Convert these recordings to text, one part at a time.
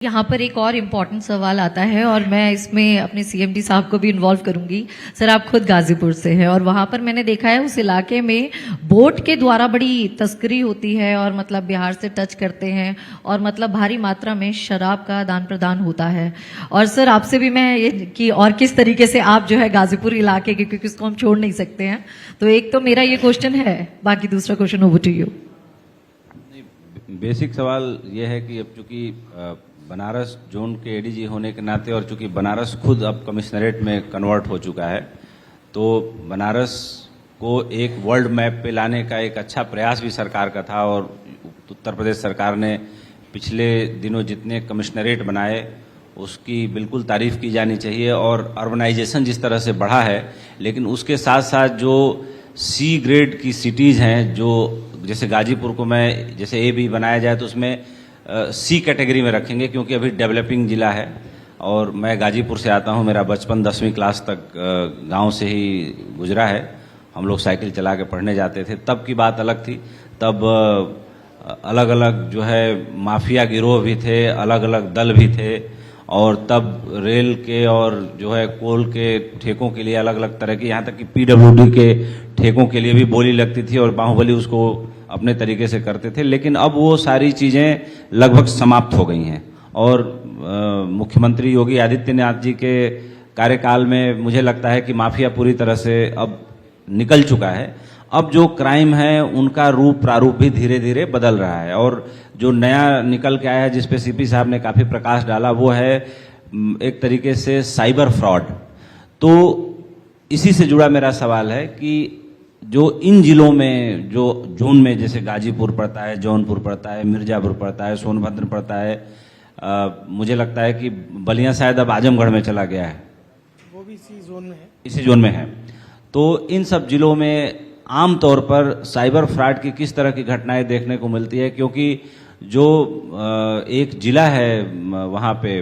यहाँ पर एक और इम्पॉर्टेंट सवाल आता है और मैं इसमें अपने सीएमडी साहब को भी इन्वॉल्व करूंगी। सर, आप खुद गाजीपुर से हैं और वहाँ पर मैंने देखा है उस इलाके में बोट के द्वारा बड़ी तस्करी होती है और मतलब बिहार से टच करते हैं और मतलब भारी मात्रा में शराब का आदान प्रदान होता है। और सर, आपसे भी मैं ये कि और किस तरीके से आप जो है गाजीपुर इलाके के, क्योंकि उसको हम छोड़ नहीं सकते हैं, तो एक तो मेरा ये क्वेश्चन है, बाकी दूसरा question over to you. Basic सवाल ये है कि अब चूंकि बनारस जोन के एडीजी होने के नाते और चूंकि बनारस खुद अब कमिश्नरेट में कन्वर्ट हो चुका है, तो बनारस को एक वर्ल्ड मैप पे लाने का एक अच्छा प्रयास भी सरकार का था। और उत्तर प्रदेश सरकार ने पिछले दिनों जितने कमिश्नरेट बनाए उसकी बिल्कुल तारीफ की जानी चाहिए। और अर्बनाइजेशन जिस तरह से बढ़ा है, लेकिन उसके साथ साथ जो सी ग्रेड की सिटीज़ हैं, जो जैसे गाजीपुर को मैं जैसे ए भी बनाया जाए तो उसमें सी कैटेगरी में रखेंगे, क्योंकि अभी डेवलपिंग जिला है। और मैं गाजीपुर से आता हूं, मेरा बचपन 10वीं क्लास तक गांव से ही गुजरा है। हम लोग साइकिल चला के पढ़ने जाते थे, तब की बात अलग थी। तब अलग अलग जो है माफिया गिरोह भी थे, अलग अलग दल भी थे, और तब रेल के और जो है कोल के ठेकों के लिए अलग अलग तरह के, यहाँ तक कि पीडब्ल्यूडी के ठेकों के लिए भी बोली लगती थी और बाहुबली उसको अपने तरीके से करते थे। लेकिन अब वो सारी चीज़ें लगभग समाप्त हो गई हैं। और मुख्यमंत्री योगी आदित्यनाथ जी के कार्यकाल में मुझे लगता है कि माफिया पूरी तरह से अब निकल चुका है। अब जो क्राइम है उनका रूप प्रारूप भी धीरे धीरे बदल रहा है। और जो नया निकल के आया है, जिस पे सीपी साहब ने काफ़ी प्रकाश डाला, वो है एक तरीके से साइबर फ्रॉड। तो इसी से जुड़ा मेरा सवाल है कि जो इन जिलों में, जो जोन में जैसे गाजीपुर पड़ता है, जौनपुर पड़ता है, मिर्जापुर पड़ता है, सोनभद्र पड़ता है, मुझे लगता है कि बलिया शायद अब आजमगढ़ में चला गया है, वो भी इसी जोन में है। इसी जोन में है। तो इन सब जिलों में आमतौर पर साइबर फ्रॉड की किस तरह की घटनाएं देखने को मिलती है? क्योंकि जो एक जिला है वहाँ पे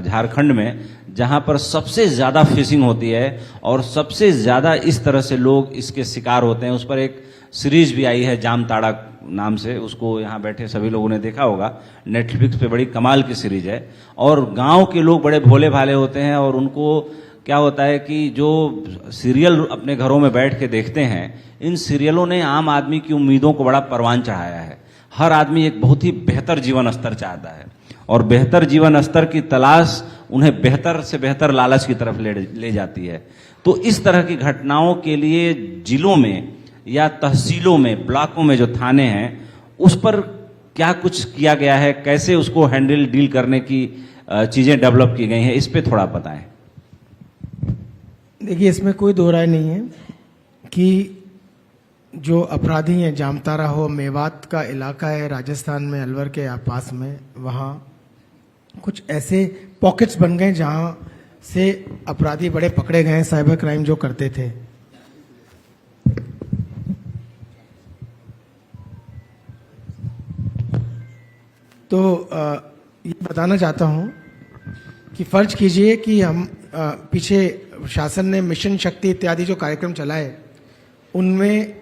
झारखंड में, जहाँ पर सबसे ज़्यादा फिशिंग होती है और सबसे ज़्यादा इस तरह से लोग इसके शिकार होते हैं, उस पर एक सीरीज भी आई है जामताड़ा नाम से, उसको यहाँ बैठे सभी लोगों ने देखा होगा, नेटफ्लिक्स पे बड़ी कमाल की सीरीज है। और गांव के लोग बड़े भोले भाले होते हैं और उनको क्या होता है कि जो सीरियल अपने घरों में बैठ के देखते हैं, इन सीरियलों ने आम आदमी की उम्मीदों को बड़ा परवान चढ़ाया है। हर आदमी एक बहुत ही बेहतर जीवन स्तर चाहता है और बेहतर जीवन स्तर की तलाश उन्हें बेहतर से बेहतर लालच की तरफ ले जाती है। तो इस तरह की घटनाओं के लिए जिलों में या तहसीलों में, ब्लॉकों में जो थाने हैं, उस पर क्या कुछ किया गया है? कैसे उसको हैंडल डील करने की चीज़ें डेवलप की गई हैं? इस पर थोड़ा बताएं। देखिए, इसमें कोई दो राय नहीं है कि जो अपराधी हैं, जामताड़ा हो, मेवात का इलाका है राजस्थान में, अलवर के पास में, वहाँ कुछ ऐसे पॉकेट्स बन गए जहाँ से अपराधी बड़े पकड़े गए हैं, साइबर क्राइम जो करते थे। तो ये बताना चाहता हूँ कि फर्ज कीजिए कि हम पीछे शासन ने मिशन शक्ति इत्यादि जो कार्यक्रम चलाए, उनमें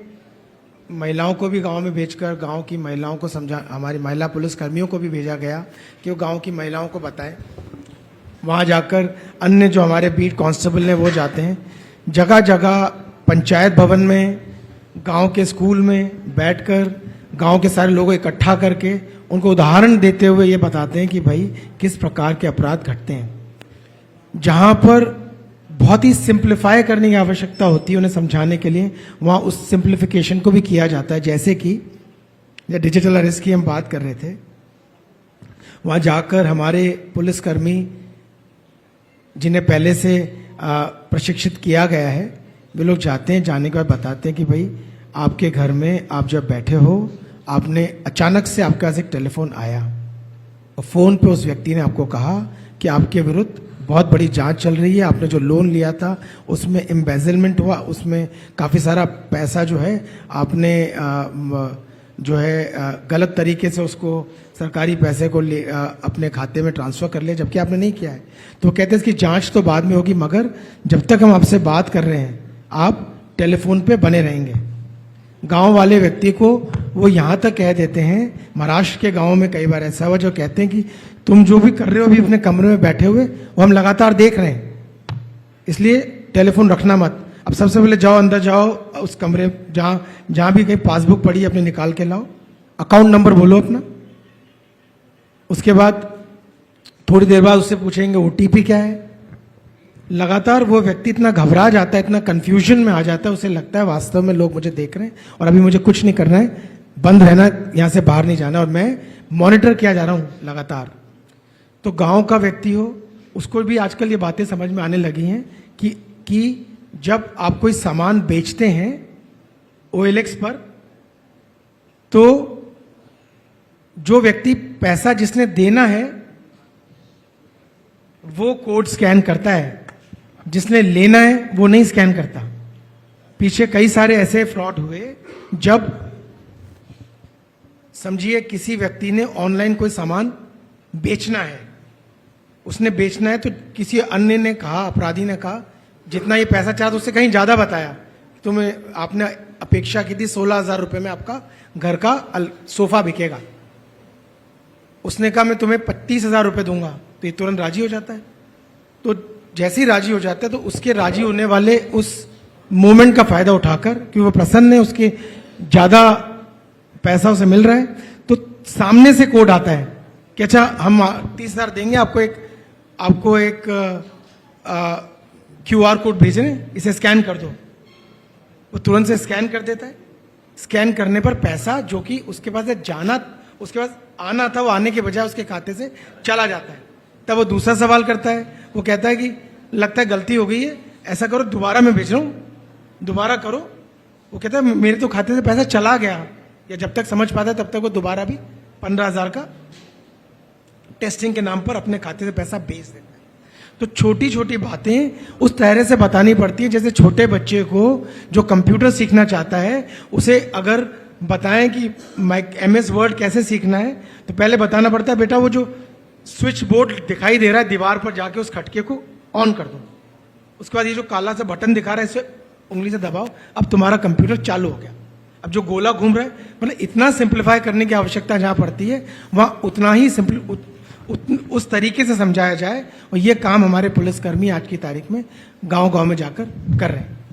महिलाओं को भी गांव में भेजकर गांव की महिलाओं को समझा, हमारी महिला पुलिस कर्मियों को भी भेजा गया कि वो गांव की महिलाओं को बताएं। वहां जाकर अन्य जो हमारे बीट कांस्टेबल हैं वो जाते हैं, जगह जगह पंचायत भवन में, गांव के स्कूल में बैठकर गांव के सारे लोगों को इकट्ठा करके उनको उदाहरण देते हुए ये बताते हैं कि भाई किस प्रकार के अपराध घटते हैं। जहां पर बहुत ही सिंप्लीफाई करने की आवश्यकता होती है उन्हें समझाने के लिए, वहाँ उस सिंप्लीफिकेशन को भी किया जाता है। जैसे कि डिजिटल अरेस्ट की हम बात कर रहे थे, वहाँ जाकर हमारे पुलिसकर्मी जिन्हें पहले से प्रशिक्षित किया गया है, वे लोग जाते हैं, जाने के बाद बताते हैं कि भाई आपके घर में आप जब बैठे हो, आपने अचानक से आपके पास एक टेलीफोन आया और फ़ोन पे उस व्यक्ति ने आपको कहा कि आपके विरुद्ध बहुत बड़ी जांच चल रही है, आपने जो लोन लिया था उसमें एम्बेजलमेंट हुआ, उसमें काफ़ी सारा पैसा जो है आपने जो है गलत तरीके से उसको सरकारी पैसे को अपने खाते में ट्रांसफ़र कर लिया, जबकि आपने नहीं किया है। तो कहते हैं इसकी जांच तो बाद में होगी, मगर जब तक हम आपसे बात कर रहे हैं आप टेलीफोन पे बने रहेंगे। गांव वाले व्यक्ति को वो यहाँ तक कह देते हैं, महाराष्ट्र के गाँव में कई बार ऐसा हुआ, जो कहते हैं कि तुम जो भी कर रहे हो अभी अपने कमरे में बैठे हुए, वो हम लगातार देख रहे हैं, इसलिए टेलीफोन रखना मत। अब सबसे पहले जाओ, अंदर जाओ, उस कमरे जहां भी कहीं पासबुक पड़ी है अपने निकाल के लाओ, अकाउंट नंबर बोलो अपना। उसके बाद थोड़ी देर बाद उससे पूछेंगे ओटीपी क्या है। लगातार वो व्यक्ति इतना घबरा जाता है, इतना कंफ्यूजन में आ जाता है, उसे लगता है वास्तव में लोग मुझे देख रहे हैं और अभी मुझे कुछ नहीं करना है, बंद रहना, यहां से बाहर नहीं जाना, और मैं मॉनिटर किया जा रहा हूं लगातार। तो गांव का व्यक्ति हो, उसको भी आजकल ये बातें समझ में आने लगी हैं कि जब आप कोई सामान बेचते हैं OLX पर, तो जो व्यक्ति पैसा जिसने देना है वो कोड स्कैन करता है, जिसने लेना है वो नहीं स्कैन करता। पीछे कई सारे ऐसे फ्रॉड हुए जब समझिए किसी व्यक्ति ने ऑनलाइन कोई सामान बेचना है, उसने बेचना है, तो किसी अन्य ने कहा, अपराधी ने कहा जितना ये पैसा चाहा, तो उससे कहीं ज्यादा बताया। तुम्हें आपने अपेक्षा की थी 16,000 रुपए में आपका घर का सोफा बिकेगा, उसने कहा मैं तुम्हें 35,000 रुपए दूंगा, तो ये तुरंत राजी हो जाता है। तो जैसे ही राजी हो जाता है तो उसके राजी होने वाले उस मोमेंट का फायदा उठाकर, क्योंकि वो प्रसन्न है, उसके ज्यादा पैसा उसे मिल रहा है, तो सामने से कोड आता है कि अच्छा हम 30,000 देंगे, आपको एक QR कोड भेज रहे हैं, इसे स्कैन कर दो। वो तुरंत से स्कैन कर देता है। स्कैन करने पर पैसा जो कि उसके पास जाना, उसके पास आना था, वो आने के बजाय उसके खाते से चला जाता है। तब वो दूसरा सवाल करता है, वो कहता है कि लगता है गलती हो गई है, ऐसा करो दोबारा मैं भेज रहा हूं, दोबारा करो। वो कहता है मेरे तो खाते से पैसा चला गया, या जब तक समझ पाता है तब तक वो दोबारा भी 15,000 का टेस्टिंग के नाम पर अपने खाते से पैसा भेज देता है। तो छोटी छोटी बातें उस तरह से बतानी पड़ती है, जैसे छोटे बच्चे को जो कंप्यूटर सीखना चाहता है, उसे अगर बताएं कि MS वर्ड कैसे सीखना है, तो पहले बताना पड़ता है बेटा वो जो स्विच बोर्ड दिखाई दे रहा है दीवार पर, जाके उस खटके को ऑन कर दो। उसके बाद ये जो काला सा बटन दिखा रहा है, इसे उंगली से दबाओ, अब तुम्हारा कंप्यूटर चालू हो गया। अब जो गोला घूम रहा है, मतलब इतना सिंप्लीफाई करने की आवश्यकता जहां पड़ती है, वहां उतना ही उस तरीके से समझाया जाए। और ये काम हमारे पुलिसकर्मी आज की तारीख में गांव गांव में जाकर कर रहे हैं।